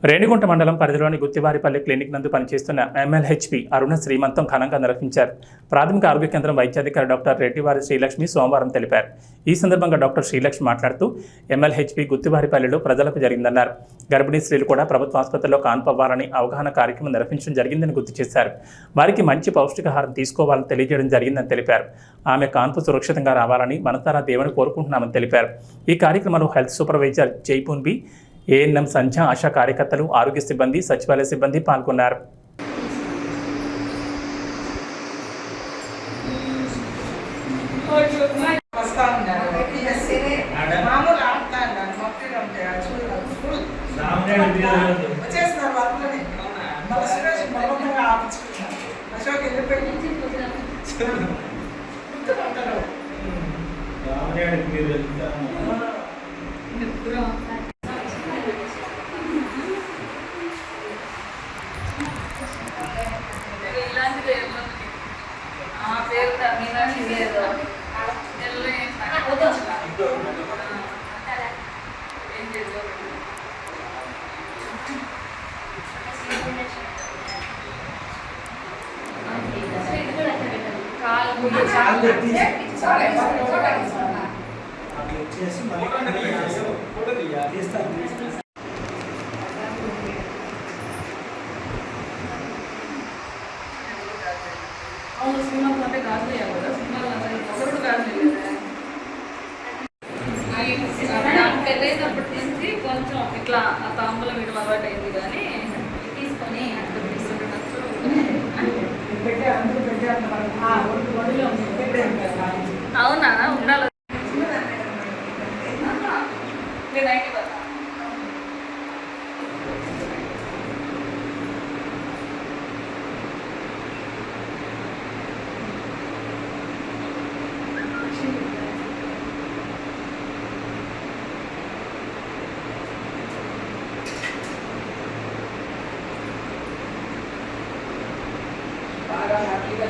రేణిగుంట మండలం పరిధిలోని గుత్తివారిపల్లి క్లినిక్ నందు పనిచేస్తున్న ఎంఎల్హెచ్పి అరుణ శ్రీమంతం ఘనంగా నిర్వహించారు. ప్రాథమిక ఆరోగ్య కేంద్రం వైద్యాధికారి డాక్టర్ రెడ్డివారి శ్రీలక్ష్మి సోమవారం తెలిపారు. ఈ సందర్భంగా డాక్టర్ శ్రీలక్ష్మి మాట్లాడుతూ ఎంఎల్హెచ్పి గుత్తివారిపల్లిలో ప్రజలకు జరిగిందన్నారు. గర్భిణీ స్త్రీలు కూడా ప్రభుత్వ ఆసుపత్రిలో కాన్పవ్వాలని అవగాహన కార్యక్రమం నిర్వహించడం జరిగిందని గుర్తు చేశారు. వారికి మంచి పౌష్టికాహారం తీసుకోవాలని తెలియజేయడం జరిగిందని తెలిపారు. ఆమె కాన్పు సురక్షితంగా రావాలని మనసారా దేవుని కోరుకుంటున్నామని తెలిపారు. ఈ కార్యక్రమంలో హెల్త్ సూపర్వైజర్ జైపూన్బి, ఏఎన్ఎం సంధ్య, ఆశా కార్యకర్తలు, ఆరోగ్య సిబ్బంది, సచివాలయ సిబ్బంది పాల్గొన్నారు. అవును, శ్రీమంతం అంటే గాజులు కదా, శ్రీమంతం ఒకరు గాజులు పెళ్ళైనప్పటి నుంచి కొంచెం ఇట్లా తాంబూలం వీడు అలవాటు అయింది, కానీ తీసుకొని అవునా ఉండాలి. బాగా హ్యాపీగా